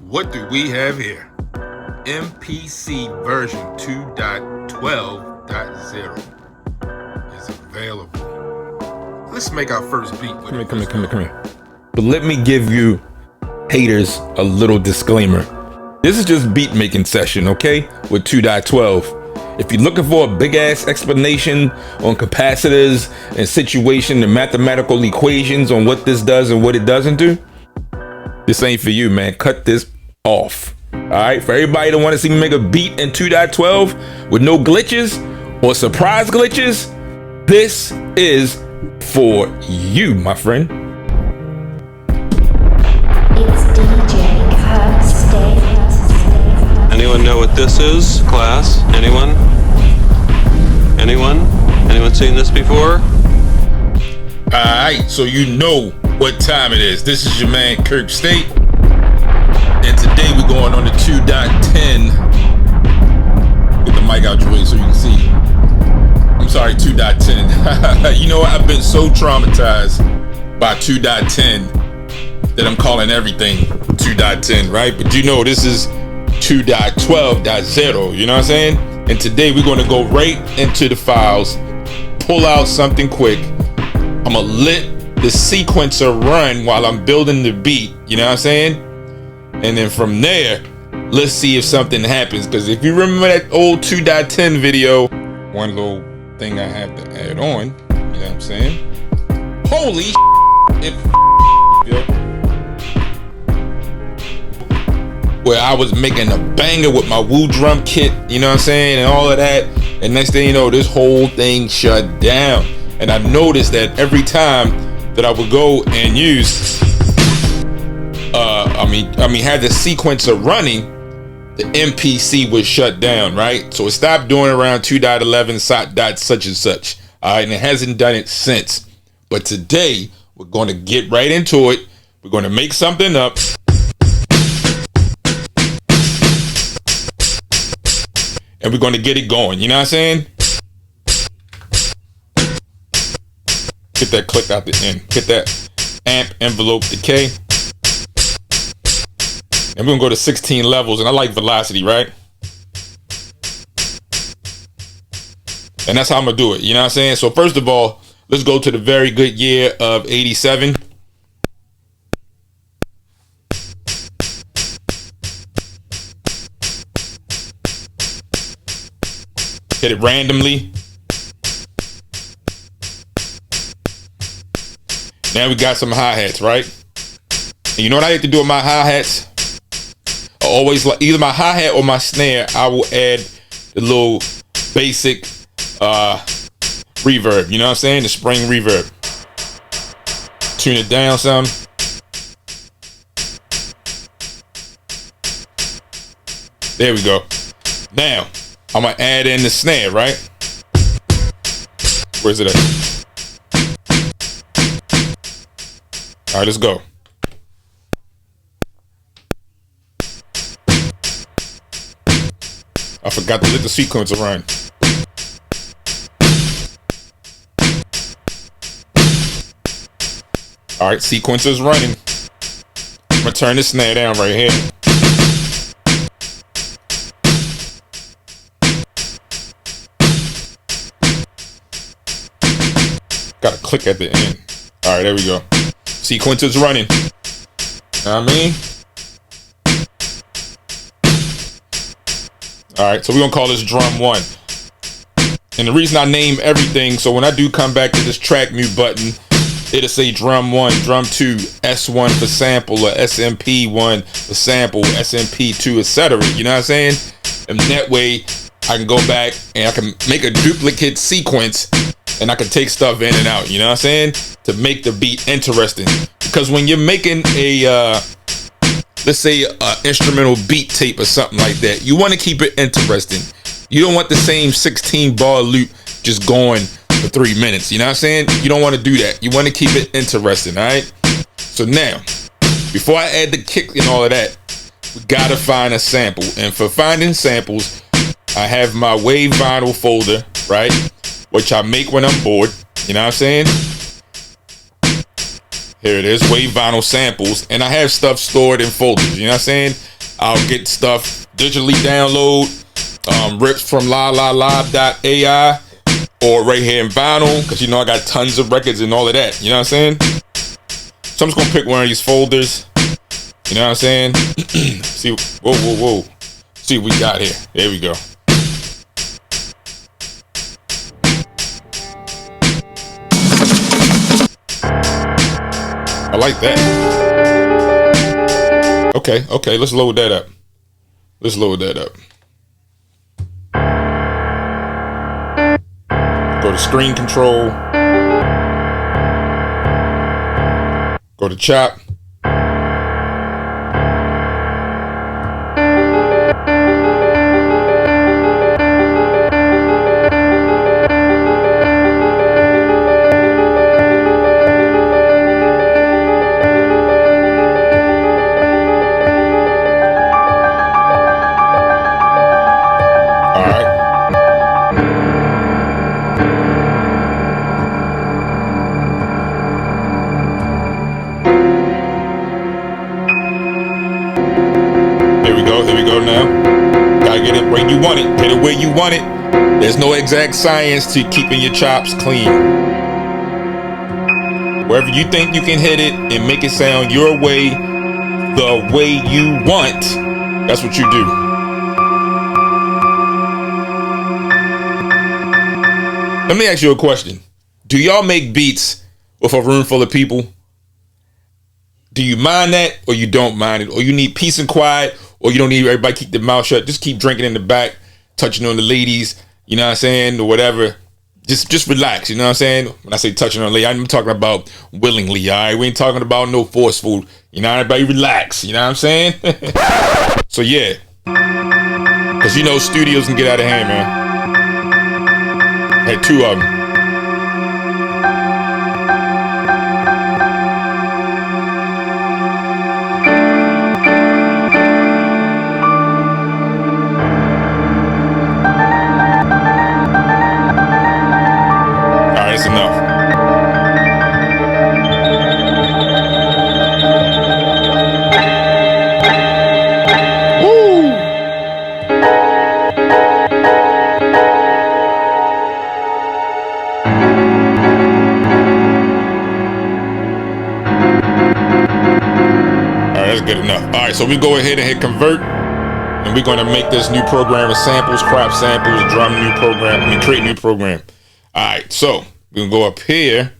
What do we have here? MPC version 2.12.0 is available. Let's make our first beat with it. Come here. But let me give you haters a little disclaimer. This is just beat making session, okay? With 2.12. If you're looking for a big ass explanation on capacitors and situation and mathematical equations on what this does and what it doesn't do, this ain't for you, man. Cut this off. All right, for everybody that want to see me make a beat in 2.12 with no glitches or surprise glitches, this is for you, my friend. It's DJ Kirk State. Anyone know what this is, class? Anyone? Anyone seen this before? Alright, so you know what time it is. This is your man Kirk State. And today we're going on the 2.10. Get the mic out your way so you can see. I'm sorry, 2.10. You know what? I've been so traumatized by 2.10 that I'm calling everything 2.10, right? But you know this is 2.12.0, you know what I'm saying? And today we're going to go right into the files, pull out something quick. I'm gonna let the sequencer run while I'm building the beat, you know what I'm saying? And then from there, let's see if something happens. Because if you remember that old 2.10 video, one little thing I have to add on, you know what I'm saying? Holy it yo. Where I was making a banger with my Woo drum kit, you know what I'm saying, and all of that, and next thing you know, this whole thing shut down. And I noticed that every time that I would go and use, had the sequencer running, the MPC was shut down, right? So it stopped doing around 2.11 dot such and such, all right, and it hasn't done it since. But today we're going to get right into it. We're going to make something up. And we're going to get it going, you know what I'm saying? Get that click out the end. Hit that amp envelope decay. And we're going to go to 16 levels. And I like velocity, right? And that's how I'm going to do it, you know what I'm saying? So first of all, let's go to the very good year of 87. Hit it randomly. Now we got some hi-hats, right? And you know what I like to do with my hi-hats? I always like either my hi-hat or my snare. I will add the little basic reverb. You know what I'm saying? The spring reverb. Tune it down some. There we go. Now I'm gonna add in the snare, right? Where's it at? All right, let's go. I forgot to let the sequencer run. All right, sequencer's running. I'm gonna turn the snare down right here. Got to click at the end. All right, there we go. Sequencer's running. Know what I mean? All right, so we're gonna call this drum 1. And the reason I name everything, so when I do come back to this track mute button, it'll say drum 1, drum 2, S1 for sample, or SMP1 for sample, SMP2, etc. You know what I'm saying? And that way I can go back and I can make a duplicate sequence and I can take stuff in and out, you know what I'm saying? To make the beat interesting. Because when you're making a, let's say instrumental beat tape or something like that, you want to keep it interesting. You don't want the same 16 bar loop just going for 3 minutes, you know what I'm saying? You don't want to do that. You want to keep it interesting, all right? So now, before I add the kick and all of that, we gotta find a sample. And for finding samples, I have my wave vinyl folder, right? Which I make when I'm bored, you know what I'm saying? Here it is, wave vinyl samples. And I have stuff stored in folders, you know what I'm saying? I'll get stuff digitally download, rips from la.ai or right here in vinyl, because you know I got tons of records and all of that. You know what I'm saying? So I'm just gonna pick one of these folders. You know what I'm saying? See, whoa. See what we got here. There we go. I like that. Okay, let's load that up. Go to screen control. Go to chop. Get it where you want it. There's no exact science to keeping your chops clean. Wherever you think you can hit it and make it sound your way, the way you want, that's what you do. Let me ask you a question. Do y'all make beats with a room full of people? Do you mind that, or you don't mind it? Or you need peace and quiet, or you don't need everybody keep their mouth shut? Just keep drinking in the back, touching on the ladies, you know what I'm saying, or whatever. Just relax, you know what I'm saying? When I say touching on a lady, I'm talking about willingly, all right? We ain't talking about no forceful, you know, everybody relax, you know what I'm saying? So yeah, because you know studios can get out of hand, man. Had two of them. Enough. Woo! All right, that's good enough. All right, so we go ahead and hit convert, and we're going to make this new program of samples, crop samples, drum new program, create new program. All right, so we're going to go up here,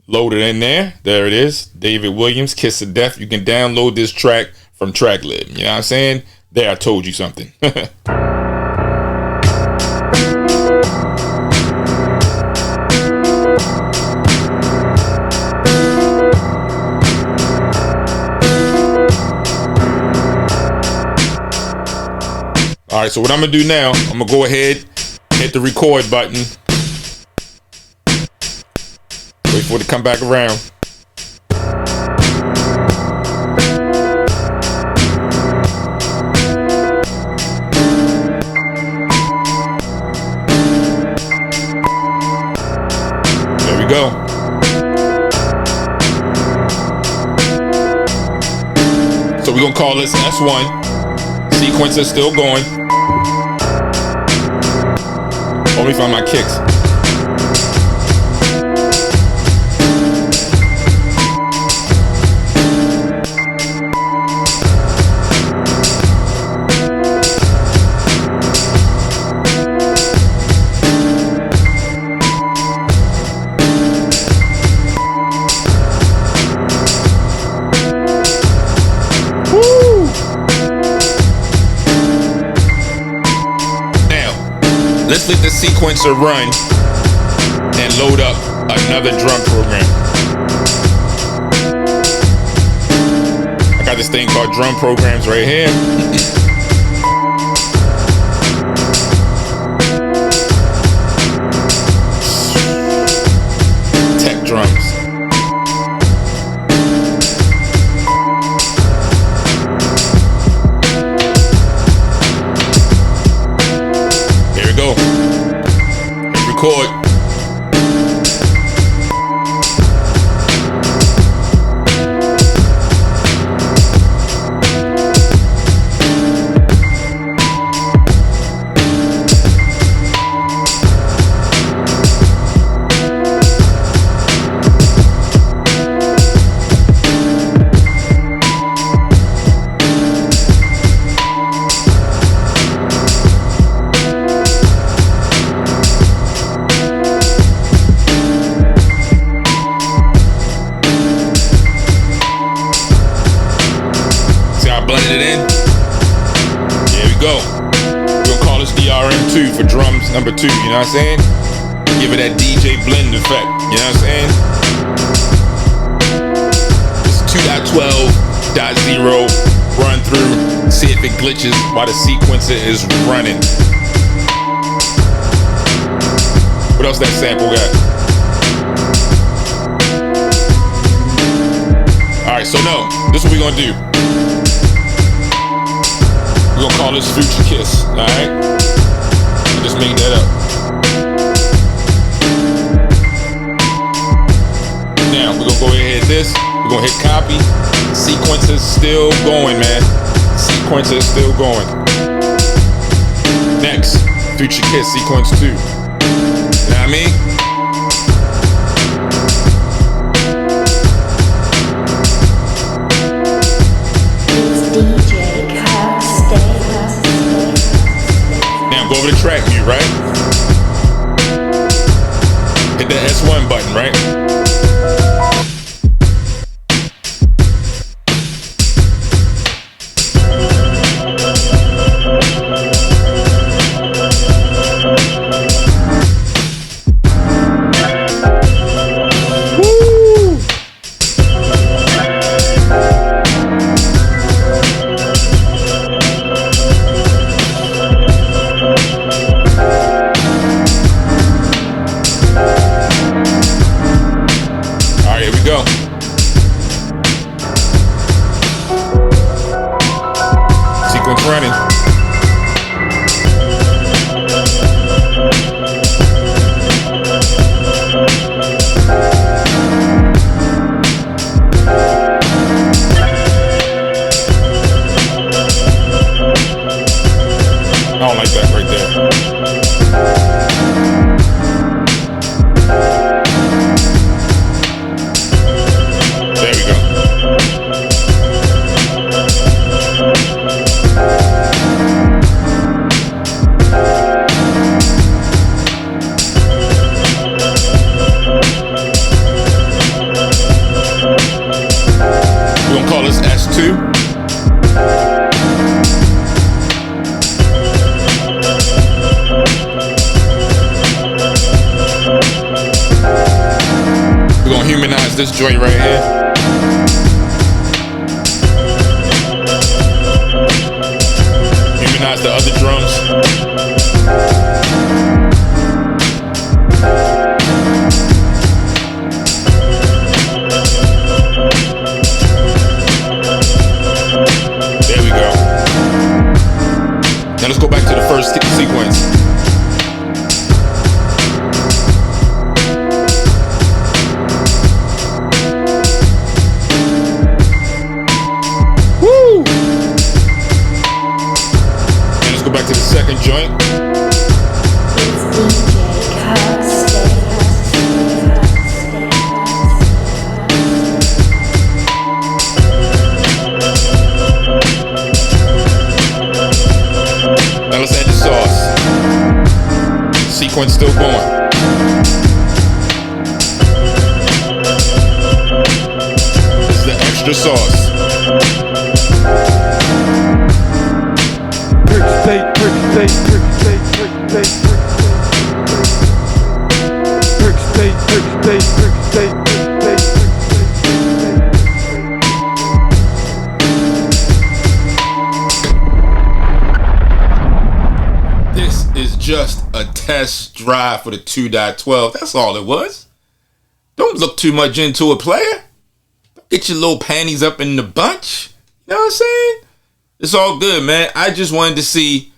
load it in there. There it is. David Williams, Kiss of Death. You can download this track from TrackLib. You know what I'm saying? There, I told you something. All right, so what I'm going to do now, I'm going to go ahead, hit the record button. Wait for it to come back around. There we go. So we're going to call this S1. Sequence is still going. Let me find my kicks. Let's let the sequencer run and load up another drum program. I got this thing called drum programs right here. Tech drums. Record. number 2, you know what I'm saying? Give it that DJ blend effect, you know what I'm saying? It's 2.12.0 run through, see if it glitches while the sequencer is running. What else that sample got? Alright, so no, this is what we're gonna do. We're gonna call this Future Kiss, alright? I just made that up. Now, we're gonna go ahead and hit this. We're gonna hit copy. Sequence is still going, man. Sequence is still going. Next, Future Kiss, sequence 2. You know what I mean? It's DJ Kirk State. Now go over the track view, right? Hit the S1 button, right? Running. I don't like that right there. There we go. We're gonna call this S2. We're gonna humanize this joint right here. Humanize the other drums. There we go. Now let's go back to the first sequence. Woo! Now let's go back to the second joint. It's DJ Kirk State. Now let's add the sauce. Sequence still going. This is the extra sauce. Kirk State, Kirk State, Kirk State, Kirk State, Kirk State, Kirk State, Kirk State, Kirk State, Kirk State. This is just a test drive for the 2.12. That's all it was. Don't look too much into it, player. Don't get your little panties up in the bunch. You know what I'm saying? It's all good, man. I just wanted to see,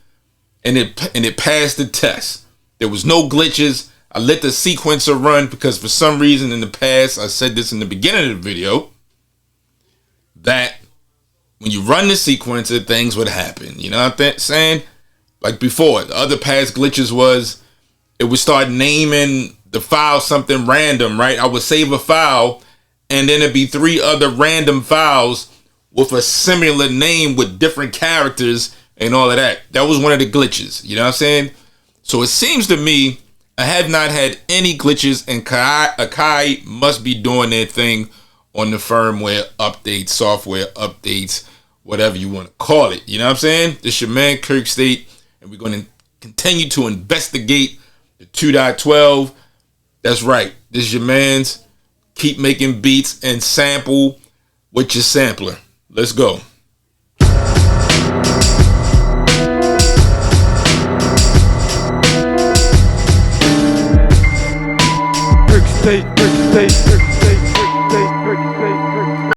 and it passed the test. There was no glitches. I let the sequencer run because for some reason in the past, I said this in the beginning of the video, that when you run the sequencer, things would happen. You know what I'm saying? Like before, the other past glitches was it would start naming the file something random, right? I would save a file and then it'd be 3 other random files with a similar name with different characters and all of that. That was one of the glitches, you know what I'm saying? So it seems to me I have not had any glitches, and Akai must be doing their thing on the firmware updates, software updates, whatever you want to call it. You know what I'm saying? This your man Kirk State, and we're going to continue to investigate the 2.12. That's right. This is your man's. Keep making beats and sample with your sampler. Let's go. Kirk State, Kirk State, Kirk State.